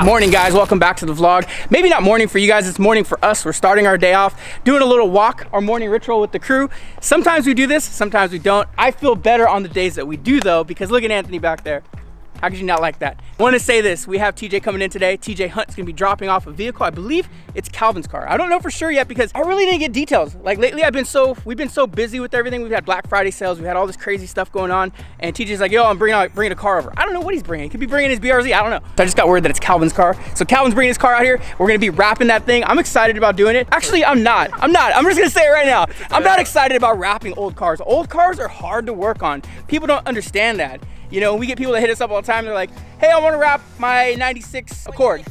Morning guys, welcome back to the vlog. Maybe not morning for you guys, it's morning for us. We're starting our day off, doing a little walk, our morning ritual with the crew. Sometimes we do this, sometimes we don't. I feel better on the days that we do though, because look at Anthony back there. How could you not like that? I want to say this, we have TJ coming in today. TJ Hunt's gonna be dropping off a vehicle. I believe it's Calvin's car. I don't know for sure yet because I really didn't get details. Like lately we've been so busy with everything. We've had Black Friday sales, we've had all this crazy stuff going on, and TJ's like, yo, I'm bringing a car over. I don't know what he's bringing. He could be bringing his BRZ, I don't know. So I just got word that it's Calvin's car. So Calvin's bringing his car out here. We're gonna be wrapping that thing. I'm excited about doing it. Actually, I'm not. I'm just gonna say it right now. I'm not excited about wrapping old cars. Old cars are hard to work on. People don't understand that. You know, we get people that hit us up all the time. They're like, hey, I want to wrap my 96 Accord.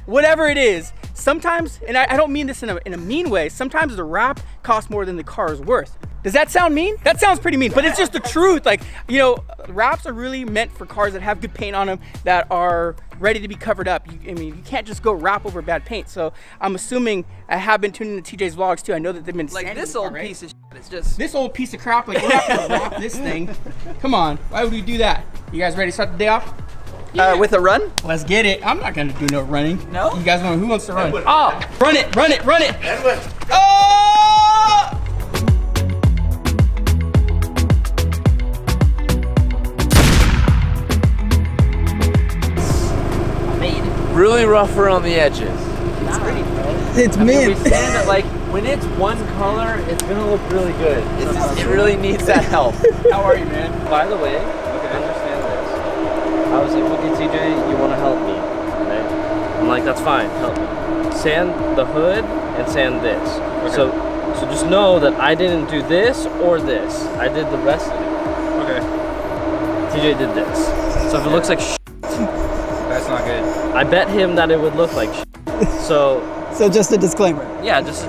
Whatever it is. Sometimes, and I don't mean this in a mean way, sometimes the wrap costs more than the car is worth. Does that sound mean? That sounds pretty mean, but it's just the truth. Like, you know, wraps are really meant for cars that have good paint on them, that are ready to be covered up. I mean, you can't just go wrap over bad paint. So I'm assuming, I have been tuning into TJ's vlogs too. I know that they've been like this old piece of shit. It's just this old piece of crap. Like, we're not gonna wrap this thing. Come on, why would we do that? You guys ready to start the day off? Yeah. With a run? Let's get it. I'm not gonna do no running. No? You guys want? Who wants to run? Edwin. Oh, run it, run it, run it. Edwin. Oh! Really rough around the edges. It's pretty, bro. It's We stand that like when it's one color, it's gonna look really good. It really needs that help. How are you, man? By the way, understand this. I was like, look at TJ, you want to help me, right? I'm like, that's fine, help me. Sand the hood and sand this. Okay. So just know that I didn't do this or this. I did the rest of it. Okay. TJ did this. So if it looks like shit, That's not good. I bet him that it would look like shit. So just a disclaimer. yeah, just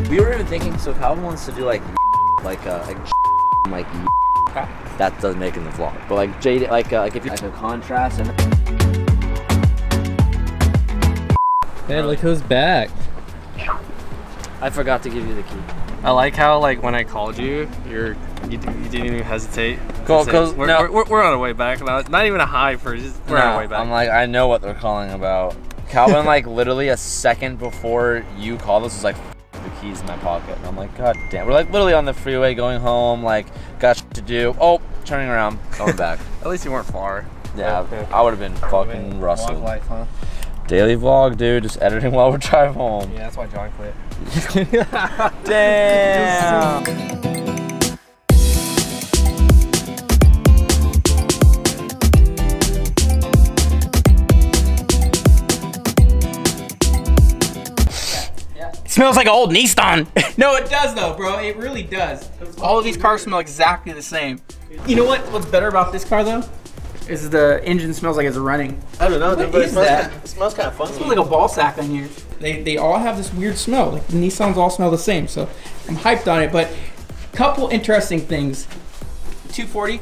we were even thinking, so Calvin wants to do like that doesn't make it in the vlog, but like jade, like if you like a contrast and. Hey, look who's back. I forgot to give you the key. I like how like when I called you, you didn't even hesitate. Cool, because we're on our way back. Not even a hi for just we're on our way back. I'm like, I know what they're calling about. Calvin like literally a second before you called us was like, the keys in my pocket, and I'm like, god damn. We're like literally on the freeway going home, like got shit to do. Oh, turning around, going back. At least you weren't far. Yeah, okay. I would have been fucking rustled. Vlog life, huh? Daily vlog, dude, just editing while we drive home. Yeah, that's why John quit. Damn. Smells like an old Nissan. No, it does though, bro. It really does. All of these cars smell exactly the same. You know what's better about this car though? Is the engine smells like it's running. I don't know, What but is that? It smells kind of funky. It smells like a ball sack on here. They all have this weird smell. Like the Nissans all smell the same, so I'm hyped on it. But couple interesting things. 240,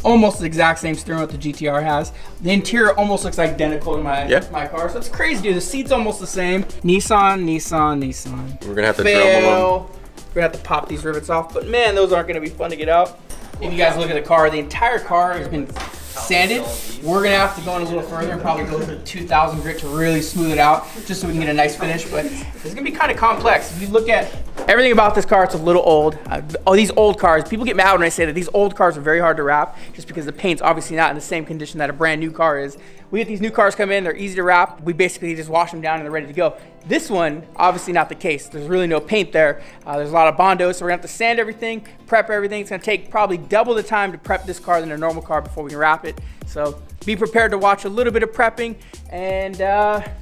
almost the exact same steering wheel that the GTR has. The interior almost looks identical to my car, so it's crazy, dude. The seat's almost the same. Nissan. We're gonna have to Fail. drum them. We're gonna have to pop these rivets off, but man, those aren't gonna be fun to get out. If you guys look at the car, the entire car has been sanded. We're gonna have to go in a little further and probably go to 2000 grit to really smooth it out, just so we can get a nice finish, but it's gonna be kind of complex. If you look at everything about this car, it's a little old. All these old cars, people get mad when I say that these old cars are very hard to wrap, just because the paint's obviously not in the same condition that a brand new car is. We get these new cars come in, they're easy to wrap. We basically just wash them down and they're ready to go. This one, obviously not the case. There's really no paint there. There's a lot of Bondo, so we're gonna have to sand everything, prep everything. It's gonna take probably double the time to prep this car than a normal car before we can wrap it. So be prepared to watch a little bit of prepping. And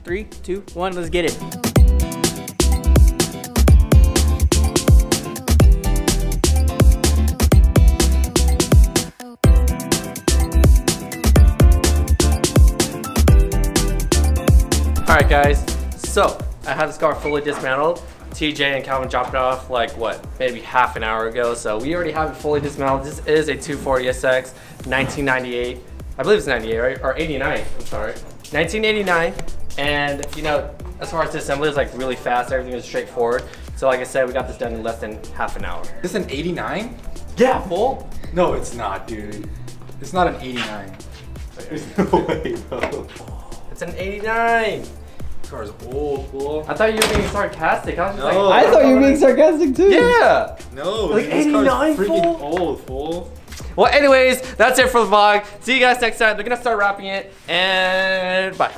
3, 2, 1, let's get it. Alright guys, so I have this car fully dismantled. TJ and Calvin dropped it off like what, maybe half an hour ago. So we already have it fully dismounted. This is a 240SX, 1998. I believe it's 98, right? Or 89, I'm sorry. 1989. And you know, as far as the assembly, it's like really fast. Everything is straightforward. So like I said, we got this done in less than half an hour. This is an 89? Yeah, full? No, it's not, dude. It's not an 89. There's no way, bro. It's an 89. This car is old, fool. I thought you were being sarcastic. I was just No. like, I thought you were being sarcastic too. yeah. No, Like this 89, car's freaking fool? old, fool. Well, anyways, that's it for the vlog. See you guys next time. They're gonna start wrapping it, and bye.